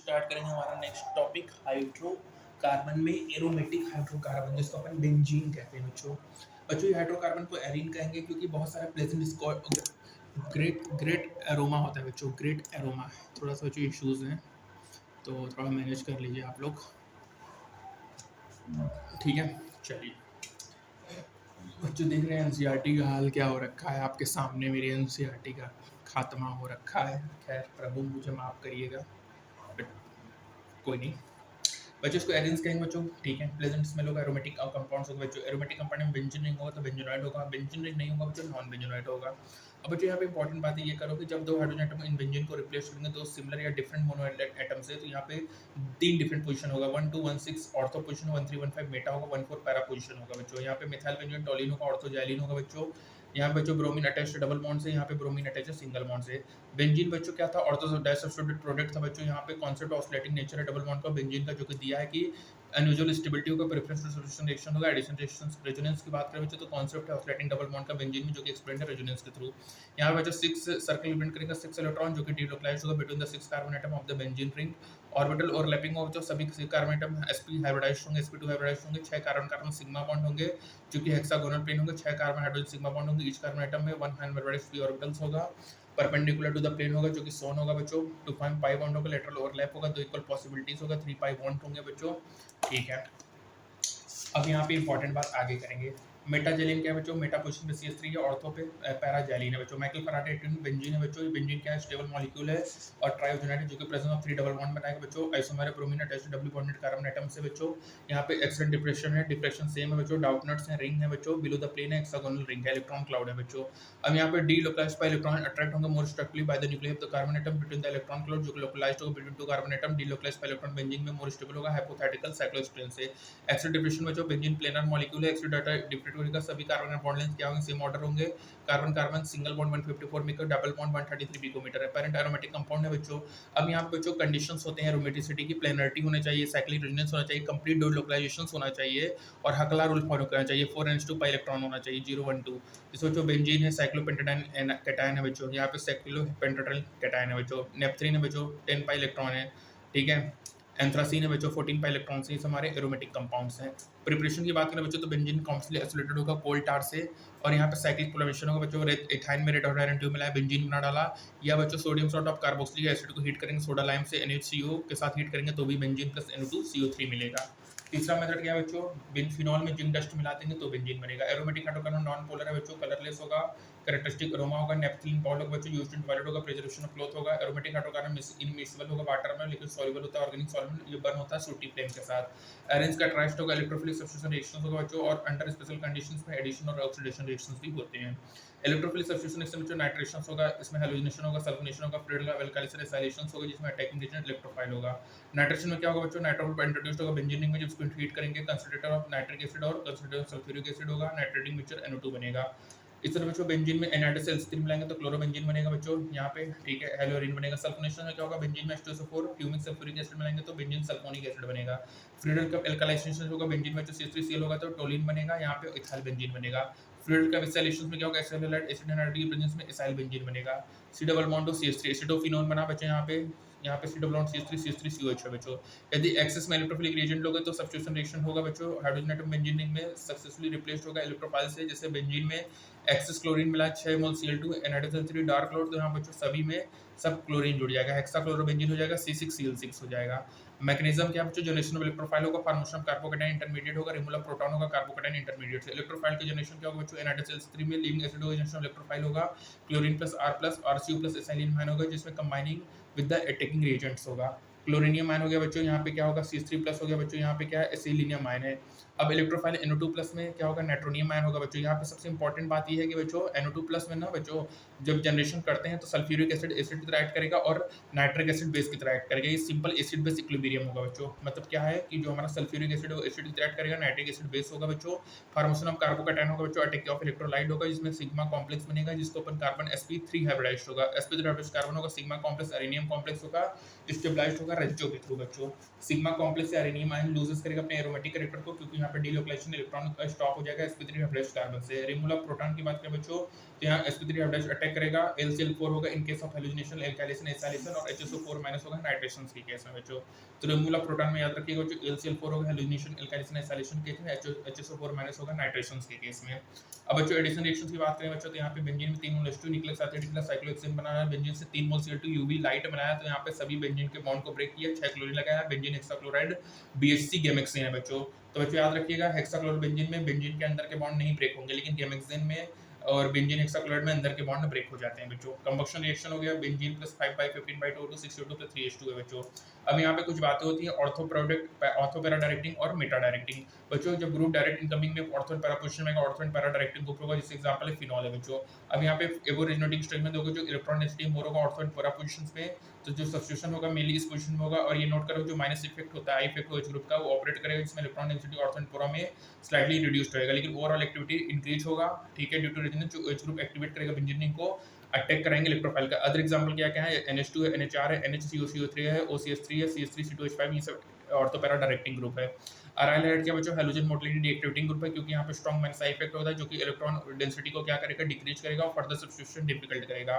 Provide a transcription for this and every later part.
Start करेंगे हमारा next topic hydrocarbon में एरोमेटिक हाइड्रोकार्बन जिसको अपन बेंजीन कहते हैं बच्चों। बच्चों ये हाइड्रोकार्बन को एरीन कहेंगे क्योंकि बहुत सारा प्लेजेंट ग्रेट ग्रेट एरोमा होता है बच्चों, ग्रेट एरोमा। थोड़ा सा बच्चों इश्यूज हैं तो थोड़ा मैनेज कर लीजिए आप लोग, ठीक है। चलिए बच्चों देख रहे हैं एनसीईआरटी का हाल क्या हो रखा है आपके सामने, मेरी एनसीईआरटी का खात्मा हो रखा है। खैर प्रभु मुझे माफ करिएगा, बट कोई नहीं। बच्चों इसको एरेंज कहेंगे बच्चों, ठीक है। प्लेजेंट स्मेल होगा, एरोमेटिक कंपाउंड्स होगा बच्चों। एरोमेटिक कंपाउंड में बेंजीन रिंग होगा तो बेंजोनाइड होगा, बेंजीन रिंग नहीं होगा बच्चों नॉन बेंजोनाइड होगा। अब बच्चों यहाँ पे इंपॉर्टेंट बात ये करो कि जब दो हाइड्रोजन एटम इन बेंजीन को रिप्लेस करेंगे दो सिमिलर या डिफरेंट मोनो एटम से, तो यहाँ पे तीन डिफरेंट पोजीशन होगा, 1 2 1 6 ऑर्थो पोजीशन, 1 3 1 5 मेटा होगा, 1 4 पैरा पोजीशन होगा बच्चों। यहाँ पे मिथाइल बेंजीन टोलिन होगा, ऑर्थो जैलिन होगा बच्चों। यहाँ पे बच्चों ब्रोमीन अटैच डबल बॉन्ड से, यहाँ पे ब्रोमीन अटैच सिंगल बॉन्ड से। बेंजीन बच्चों क्या था, ऑर्थो डाइसब्स्टिट्यूटेड प्रोडक्ट था बच्चों। यहाँ पे कॉन्सेप्ट ऑसिलेटिंग नेचर है डबल बॉन्ड का बेंजीन का, जो कि दिया है कि अनयूजुअल स्टेबिलिटी होगा, प्रेफरेंस टू सब्स्टिट्यूशन रिएक्शन होगा, एडिशन रिएक्शन। रेजोनेंस की बात करें बच्चों तो कॉन्सेप्ट है ऑसिलेटिंग डबल बॉन्ड का बेंजीन में, जो कि एक्सप्लेन्ड है रेजोनेंस के थ्रू। यहाँ पे बच्चों 6 सर्कल इवेंट करेगा, 6 इलेक्ट्रॉन जो कि डिलोकलाइज्ड होगा between the 6 carbon atom of the benzene ring. Orbital overlapping होगा बच्चों, सभी कार्बन एटम sp हाइब्रिडाइज्ड होंगे, sp2 हाइब्रिडाइज्ड होंगे। 6 कार्बन कार्बन सिग्मा बॉन्ड होंगे जो कि हेक्सागोनल प्लेन होंगे। 6 कार्बन हाइड्रोजन सिग्मा बॉन्ड होंगे ईच कार्बन एटम में। 1 हाइब्रिडाइज्ड p ऑर्बिटल्स होगा, परपेंडिकुलर टू द प्लेन होगा जो कि सोन होगा बच्चों। 2 पाई बॉन्ड होगा, लेटरल ओवरलैप होगा, 2 इक्वल पॉसिबिलिटीज होगा, 3 पाई बॉन्ड होंगे बच्चों, ठीक है। अब यहाँ पे इंपॉर्टेंट बात आगे करेंगे। मेटाजेलिन क्या है बच्चों, मेटा पोजीशन पे CH3 है, ऑर्थो पे पैराजेलिन है बच्चों। माइकल फराडे बेंजीन है बच्चों। ये बेंजीन क्या है, स्टेबल मॉलिक्यूल है और ट्राइओजेनाइट है, जो कि प्रेजेंस ऑफ 3 डबल बॉन्ड बनाएगा बच्चों। आइसोमर है, bromine attached double bonded carbon atom से बच्चों। यहाँ पे एक्सीडेंट डिप्रेशन है, डिप्रेशन सेम है बच्चों। डाउटनट्स है, रिंग है बच्चों, बिलो द प्लेन है, हेक्सागोनल रिंग है, इलेक्ट्रॉन क्लाउड है बच्चों। अब यहाँ पे delocalised by electron attract होंगे more structurally by the nucleus of the carbon atom between the electron cloud, जो कि लोकलाइज्ड होगा between 2 carbon atom. Delocalised by electron benzene में मोर स्टेबल होगा, हाइपोथेटिकल साइक्लोस्ट्रेन से। एक्सीडेंट डिप्रेशन बच्चों, benzene planar molecule है, एक्सीडेंट डाटा डिफरेंट होगा, सभी कार्बन बॉन्ड लेंथ क्या होंगे, सेम ऑर्डर होंगे। Carbon carbon single bond 154 meter, double bond 133 picometer है। पेरेंट एरोमेटिक कंपाउंड है बच्चों। अब यहाँ पे बच्चों कंडीशंस होते हैं, एरोमेटिसिटी की, प्लेनरिटी होनी चाहिए, साइक्लिक रेजोनेंस होना चाहिए, कंप्लीट डोर लोकलाइजेशन होना चाहिए और हकला रूल फॉलो करना चाहिए। 4n2 पाई इलेक्ट्रॉन होना चाहिए, 0 1 2। जैसे बच्चों बेंजीन है, साइक्लोपेंटाडाइन कैटायन है बच्चों। यहाँ पे साइक्लोपेंटाडाइन कैटायन है बच्चों। नेपथ्रीन है बच्चों, 10 पाई इलेक्ट्रॉन है, ठीक है। एंथ्रासीन है बच्चों, 14 पाई इलेक्ट्रॉन से। हमारे एरोमेटिक कंपाउंड्स हैं। प्रिपरेशन की बात करें बच्चों तो बेंजीन कॉम्प्लेक्सली आइसोलेटेड होगा कोल टार से, और यहाँ पे साइक्लिक पोलराइजेशन होगा बच्चों। एथाइन में रेड हाइड्रोजन ट्यूब मिलाया, बेंजीन बना डाला। या बच्चों sodium salt of carboxylic acid को हीट करेंगे सोडा लाइम से, NaCO के साथ हीट करेंगे तो भी बेंजीन प्लस NO2CO3 मिलेगा। तीसरा मेथड क्या है बच्चों, बिनफिनॉल में जिंक डस्ट मिला देंगे तो बेंजीन बनेगा। एरोमेटिक हाइड्रोकार्बन नॉन पोलर है बच्चों, कलरलेस होगा, कैरेक्टरिस्टिक अरोमा होगा, नेपथलीन पाउडर होगा बच्चों, यूज्ड इन टॉयलेट होगा, प्रिजर्वेशन ऑफ क्लॉथ होगा। एरोमेटिक हाइड्रोकार्बन इनमिसिबल होगा वाटर में, लेकिन सॉल्युबल होता है ऑर्गेनिक सॉल्वेंट, ये बर्न होता है सूटी फ्लेम के साथ। अरेंज का ट्राइस्ट होगा, इलेक्ट्रोफिलिक सब्स्टिट्यूशन रिएक्शंस होगा बच्चों, और अंडर स्पेशल कंडीशंस में एडिशन और ऑक्सीडेशन रिएक्शंस भी होते हैं। इलेक्ट्रोफिलिक सब्स्टिट्यूशन रिएक्शन में जो नाइट्रेशन होगा, इसमें हैलोजिनेशन होगा, सल्फोनेशन होगा, फ्लूइड अल्काइलेशन एसाइलेशन होगा, जिसमें अटैकिंग एजेंट इलेक्ट्रोफाइल होगा। नाइट्रेशन में क्या होगा बच्चों, नाइट्रोफिल इंट्रोड्यूस्ड होगा बेंजीन रिंग में, जब इसको हीट करेंगे कंसंट्रेटर ऑफ नाइट्रिक एसिड और कंसंट्रेटर ऑफ सल्फ्यूरिक एसिड होगा, नाइट्रेटिंग मिक्सचर NO2 बनेगा। इस तरह बच्चों बेंजीन में NaCl3 मिलाएंगे तो क्लोरोबेंजीन बनेगा बच्चों यहाँ पे, ठीक है। हेलोरिन बनेगा। सल्फोनेशन में क्या होगा, बेंजीन में H2SO4 फ्यूमिक सल्फ्यूरिक एसिड मिलाएंगे तो बेंजीन सल्फोनिक एसिड बनेगा। फ्लूइड का अल्काइलेशन होगा, बेंजीन में CH3Cl होगा तो टोलिन बनेगा, यहाँ पे इथाइल बेंजीन बनेगा। फ्लूइड का एसाइलेशन में क्या होगा, एसिड हैलाइड एसिड एनाइड की प्रेजेंस में एसाइल बेंजीन बनेगा। C डबल बॉन्ड CH3 एसिडोफिनोन बना बच्चों यहाँ पे C डबल बॉन्ड CH3CH3COH है बच्चों। यदि एक्सेस में इलेक्ट्रोफिलिक रिएजेंट लोगे तो सब्स्टिट्यूशन रिएक्शन होगा बच्चों, हाइड्रोजन एटम बेंजीन रिंग में सक्सेसफुली रिप्लेस्ड होगा इलेक्ट्रोफाइल से। जैसे बेंजीन में एक्सेस क्लोरीन मिला 6 मोल Cl2, NaCl3 डार्क क्लोर, तो यहाँ बच्चों सभी में सब क्लोरीन जुड़ जाएगा, हेक्साक्लोरोबेंजीन हो जाएगा, C6Cl6 हो जाएगा। मैकेनिज्म क्या बच्चों, जनरेशन ऑफ इलेक्ट्रोफाइल होगा, फॉर्मेशन ऑफ कार्बोकैटायन इंटरमीडिएट होगा, रिमूवल ऑफ प्रोटॉन होगा कार्बोकैटायन इंटरमीडिएट से। इलेक्ट्रोफाइल के जनरेशन क्या होगा बच्चों, NaCl3 में लीविंग एसिड होगा, जनरेशन ऑफ इलेक्ट्रोफाइल होगा, chlorine plus R plus RCO plus acylium ion होगा, जिसमें combining with the attacking reagents होगा। क्लोरीनियम आयन हो गया बच्चों, यहाँ पे क्या होगा, C3 प्लस हो गया बच्चों, यहाँ पे क्या है, एसिलिनियम आयन है। अब इलेक्ट्रोफाइल NO2 प्लस में क्या होगा, नाइट्रोनियम आयन होगा बच्चों। यहाँ पे सबसे इंपॉर्टेंट बात ये है कि बच्चों NO2 प्लस में ना बच्चों जब जनरेशन करते हैं तो सल्फ्यूरिक एसिड एसिड की तरह एक्ट करेगा और नाइट्रिक एसिड बेस की तरह एक्ट करेगा। ये सिंपल एसिड बेस इक्विलिब्रियम होगा बच्चों। मतलब क्या है कि जो हमारा सल्फ्यूरिक एसिड है वो एसिड की तरह एक्ट करेगा, नाइट्रिक एसिड बेस होगा बच्चों। फॉर्मेशन ऑफ कार्बोकैटायन होगा बच्चों, अटैक ऑफ इलेक्ट्रोलाइट होगा, जिसमें सिग्मा कॉम्प्लेक्स बनेगा, जिसको अपन कार्बन sp3 हाइब्रिडाइज्ड होगा, sp3 हाइब्रिडाइज्ड कार्बन होगा, सिग्मा कॉम्प्लेक्स अरेनियम कॉम्प्लेक्स होगा, स्टेबलाइज्ड होगा, होगा रेजो के थ्रू बच्चों। सिग्मा कॉम्प्लेक्स या एरेनियम आयन लूजेस करेगा अपने एरोमेटिक कैरेक्टर को, क्योंकि यहाँ पे डीलोकेलाइजेशन इलेक्ट्रॉन का स्टॉप हो जाएगा sp3 हाइब्रिडाइज्ड कार्बन से। रिमूवल ऑफ प्रोटॉन की बात करें बच्चों, तो यहाँ sp3 हाइब्रिडाइज्ड अटैक करेगा, LCl4 होगा in case of halogenation, alkylation acylation, और HSO4 माइनस होगा नाइट्रेशन के केस में बच्चों। तो रिमूवल ऑफ प्रोटॉन में याद रखिएगा बच्चों, LCl4 होगा हेलोजिनेशन, एल्काइलेशन एसाइलेशन केस में, HSO4 माइनस होगा नाइट्रेशन के केस में। अब बच्चों एडिशन रिएक्शन की बात करें बच्चों, तो यहाँ पे बेंजीन में 3 मोल H2 nucleus acid plus cyclohexane बनाया, बेंजीन से 3 मोल Cl2 यूवी लाइट बनाया, तो यहाँ पे सभी बेंजीन के बॉन्ड को ब्रेक किया, 6 क्लोरीन लगाया, बेंजीन हेक्साक्लोराइड BHC गैमेक्सेन है बच्चों। तो बच्चों याद रखिएगा हेक्साक्लोरोबेंजीन में बेंजीन के अंदर के बॉन्ड नहीं ब्रेक होंगे, लेकिन गैमेक्सेन में और बेंजीन हेक्साक्लोराइड में अंदर के बॉन्ड ब्रेक हो जाते हैं बच्चों। कंबक्शन रिएक्शन हो गया, benzene plus 5/15/2 6O2 plus 3H2 है बच्चों। अब यहाँ पे कुछ बातें होती हैं ortho product, ortho para directing और मेटा डायरेक्टिंग बच्चों। जब ग्रुप डायरेक्ट इनकमिंग में ऑर्थो एंड पैरा पोजीशन में ortho and para directing group होगा, जिससे एग्जांपल है फिनॉल है बच्चों। अब यहाँ पे एवोरेजोनेटिक स्ट्रक्चर में देखो जो इलेक्ट्रॉन डेंसिटी मोर होगा ऑर्थो एंड पैरा पोजीशंस में, तो जो सब्स्टिट्यूशन होगा मेनली इस पोजीशन में होगा। और ये नोट करो जो माइनस इफेक्ट होता है, आई इफेक्ट OH ग्रुप का, वो ऑपरेट करेगा जिसमें electron density ortho and para में स्लाइटली रिड्यूस्ड रहेगा, लेकिन ओवरऑल एक्टिविटी इंक्रीज होगा, ठीक है, ड्यू टू रेजोनेंस जो OH ग्रुप एक्टिवेट करेगा बेंजीन को, अटैक करेंगे इलेक्ट्रोफाइल का। अदर एग्जांपल क्या क्या है, NH2 है, NHR है, NHCOCO3 है, OCS3 है, CH3C2H5, ये सब ऑर्थो पैरा डायरेक्टिंग ग्रुप है। अराइल हाइड्राइड क्या बच्चों, हैलोजन मोटिलिटी डीएक्टिवेटिंग ग्रुप है, क्योंकि यहाँ पे स्ट्रॉन्ग माइनस आई इफेक्ट होता है जो कि इलेक्ट्रॉन डेंसिटी को क्या करेगा, डिक्रीज करेगा और फर्दर सब्स्टिट्यूशन डिफिकल्ट करेगा,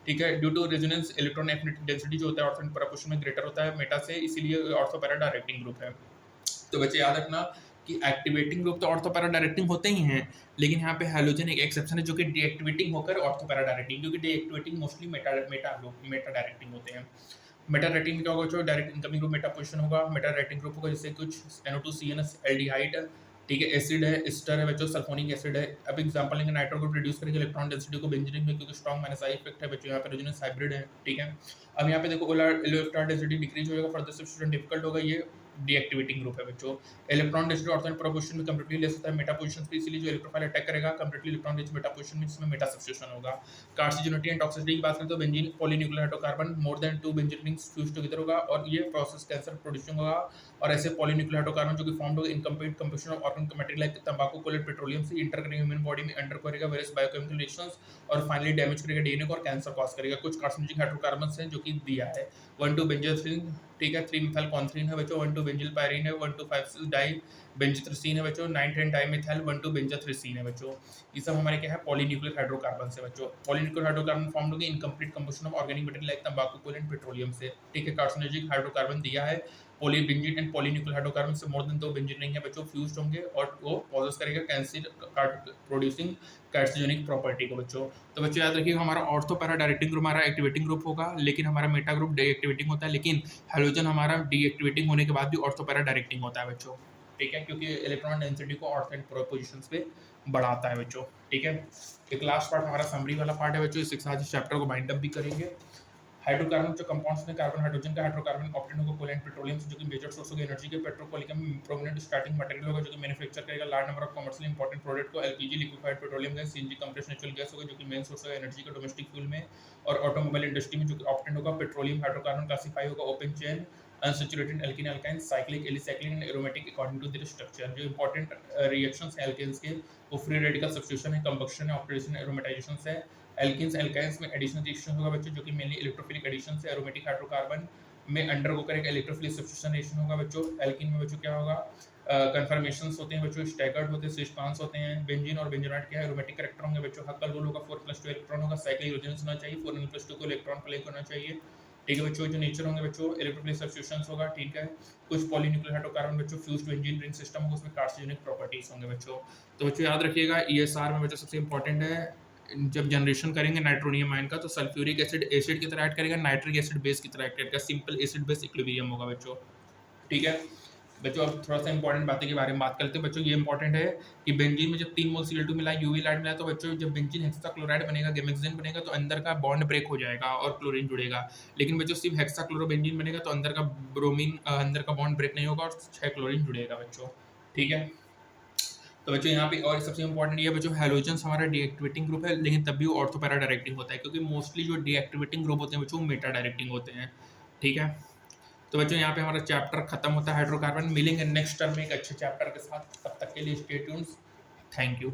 ठीक है। Due to resonance electron affinity density जो होता है ऑर्थो पैरा पोजीशन में ग्रेटर होता है मेटा से, इसीलिए ऑर्थो पैरा डायरेक्टिंग ग्रुप है। तो बच्चे याद रखना कि एक्टिवेटिंग ग्रुप तो ऑर्थो पैरा डायरेक्टिंग होते ही हैं, लेकिन यहाँ पे हैलोजन एक एक्सेप्शन है जो कि डीएक्टिवेटिंग होकर ऑर्थो पैरा डायरेक्टिंग, क्योंकि डीएक्टिवेटिंग मोस्टली मेटा डायरेक्टिंग होते हैं। मेटा डायरेक्टिंग में क्या होगा जो direct incoming group Meta position होगा, मेटा डायरेक्टिंग ग्रुप होगा जिससे कुछ NO2CN एल्डिहाइड, ठीक है, एसिड है, एस्टर है बच्चों, सल्फोनिक एसिड है। अब एग्जांपल लेंगे नाइट्रो ग्रुप रिड्यूस करेंगे इलेक्ट्रॉन डेंसिटी को बेंजीन में, क्योंकि स्ट्रॉन्ग माइनस आई इफेक्ट है बच्चों, यहाँ पे रेजोनेंस हाइब्रिड है, ठीक है। अब यहाँ पे देखो इलेक्ट्रॉन डेंसिटी डिक्रीज हो जाएगा, फर्दर सब्स्टिट्यूशन डिफिकल्ट होगा, ये डीएक्टिवेटिंग ग्रुप है बच्चों। Electron density ortho and para position में कंप्लीटली लेस होता है मेटा पोजीशन पे, इसीलिए जो इलेक्ट्रोफाइल अटैक करेगा completely electron rich Meta position में, जिसमें मेटा सब्स्टिट्यूशन होगा। कार्सिनोजेनिटी एंड टॉक्सिसिटी की बात करें तो benzene polynuclear hydrocarbon more than 2 benzene rings fuse together होगा, और ये प्रोसेस कैंसर प्रोड्यूसिंग होगा। और ऐसे पॉलीन्यूक्लियर हाइड्रोकार्बन जो कि फॉर्म्ड होगा incomplete composition of organic material like तंबाकू कोलेट पेट्रोलियम से इंटर करेंगे ह्यूमन बॉडी में, अंडर करेगा वेरियस बायोकेमिकल रिएक्शंस और फाइनली डैमेज करेगा डीएनए को और कैंसर कॉज करेगा। कुछ कार्सिनोजेनिक हाइड्रोकार्बन्स हैं जो कि दिया है 1,2 बेंजीन, ठीक है, 3 मिथाइल कॉन्थ्रीन है बच्चों, 1,2 बेंजिल पायरीन है, 1,2,5 डाई बेंजोथ्रिसीन है बच्चों, 9,10 डाइमिथाइल, 1,2 बेंजोथ्रिसीन है बच्चों। ये सब हमारे क्या है पॉलीन्यूक्लियर हाइड्रोकार्बन से बच्चों। पॉलीन्यूक्लियर हाइड्रोकार्बन फॉर्म होगी incomplete composition of organic material like तंबाकू कोलेट पेट्रोलियम से, ठीक है। कार्सिनोजेनिक हाइड्रोकार्बन दिया है, पॉलीबेंजीन एंड पॉलीन्यूक्लियर हाइड्रोकार्बन से मोर देन 2 बेंजीन रिंग है बच्चों फ्यूज्ड होंगे, और वो पॉजेस करेगा कैंसर प्रोड्यूसिंग कार्सिनोजेनिक प्रॉपर्टी को बच्चों। तो बच्चों याद रखिएगा हमारा ऑर्थो पैरा डायरेक्टिंग ग्रुप हमारा एक्टिवेटिंग ग्रुप होगा, लेकिन हमारा मेटा ग्रुप डीएक्टिवेटिंग होता है, लेकिन हैलोजन हमारा डीएक्टिवेटिंग होने के बाद भी ऑर्थो पैरा डायरेक्टिंग होता है बच्चों, ठीक है, क्योंकि इलेक्ट्रॉन डेंसिटी को ऑर्थो एंड पैरा पोजीशंस पे बढ़ाता है बच्चों, ठीक है। एक लास्ट पार्ट हमारा समरी वाला पार्ट है बच्चों, इसके साथ इस चैप्टर को बाइंड अप भी करेंगे। हाइड्रोकार्बन जो कंपाउंड्स में कार्बन हाइड्रोजन का हाइड्रोकार्बन ऑप्टेन होगा कोलेंट पेट्रोलियम से, जो कि मेजर सोर्स होगा एनर्जी के, पेट्रोकेमिकल प्रोमिनेंट स्टार्टिंग मटेरियल होगा जो कि मैन्युफैक्चर करेगा large number of commercial important product को। LPG liquefied petroleum gas, CNG compressed natural gas होगा जो कि मेन सोर्स होगा एनर्जी का डोमेस्टिक फ्यूल में। और ऑटोमोबाइल इंडस्ट्री में जो कि ऑप्टेन होगा पेट्रोलियम हाइड्रोकार्बन क्लासिफाई होगा open chain unsaturated alkene alkyne cyclic alicyclic and aromatic according to their structure. जो इंपॉर्टेंट रिएक्शंस है एल्केन्स के वो फ्री रेडिकल सब्स्टिट्यूशन है, कंबक्शन है, ऑक्सीडेशन, एरोमेटाइजेशन है। एल्किन्स एल्काइंस में एडिशनल रिएक्शन होगा बच्चों जो कि मेनली इलेक्ट्रोफिलिक एडिशन से। एरोमेटिक हाइड्रोकार्बन में अंडरगो करेगा इलेक्ट्रोफिलिक सब्स्टिट्यूशन रिएक्शन होगा बच्चों। एल्किन में बच्चों क्या होगा कन्फर्मेशंस होते हैं बच्चों, स्टैगर्ड होते हैं, सिस्टांस होते हैं। बेंजीन और बेंजोनाइट क्या है एरोमेटिक कैरेक्टर होंगे बच्चों। हक्कल रूल होगा 4+2 इलेक्ट्रॉन होगा, साइक्लिक रेजोनेंस होना चाहिए, 4n+2 को इलेक्ट्रॉन प्ले करना चाहिए, ठीक है बच्चों। जो नेचर होंगे बच्चों इलेक्ट्रोफिलिक सब्स्टिट्यूशंस होगा, ठीक है। कुछ पॉलीन्यूक्लियर हाइड्रोकार्बन बच्चों फ्यूज्ड बेंजीन रिंग सिस्टम होगा, उसमें कार्सिनोजेनिक प्रॉपर्टीज होंगे बच्चों। तो बच्चों याद रखिएगा ईएसआर में बच्चों सबसे इंपॉर्टेंट है जब जनरेशन करेंगे नाइट्रोनियम आयन का तो सल्फ्यूरिक एसिड एसिड की तरह ऐड करेगा, नाइट्रिक एसिड बेस की तरह ऐड करेगा, सिंपल एसिड बेस इक्विलिब्रियम होगा बच्चों, ठीक है बच्चों। अब थोड़ा सा इंपॉर्टेंट बातें के बारे में बात करते हैं बच्चों। ये इंपॉर्टेंट है कि बेंजीन में जब 3 मोल Cl2 मिला, यूवी लाइट मिला, तो बच्चों जब बेंजीन हेक्साक्लोराइड बनेगा, गैमेक्सेन बनेगा, तो अंदर का बॉन्ड ब्रेक हो जाएगा और क्लोरीन जुड़ेगा। लेकिन बच्चों सिर्फ हेक्साक्लोरोबेंजीन बनेगा तो अंदर का ब्रोमीन अंदर का बॉन्ड ब्रेक नहीं होगा और 6 क्लोरीन जुड़ेगा बच्चों, ठीक है। तो बच्चों यहाँ पे और सबसे इंपॉर्टेंट ये बच्चों हैलोजेंस हमारा डीएक्टिवेटिंग ग्रुप है, लेकिन तब भी वो ऑर्थो पैरा डायरेक्टिंग होता है, क्योंकि मोस्टली जो डीएक्टिवेटिंग ग्रुप होते हैं बच्चों मेटा डायरेक्टिंग होते हैं, ठीक है। तो बच्चों यहाँ पे हमारा चैप्टर खत्म होता है हाइड्रोकार्बन। मिलेंगे नेक्स्ट टर्म में एक अच्छे चैप्टर के साथ, तब तक के लिए स्टे ट्यून्ड, थैंक यू।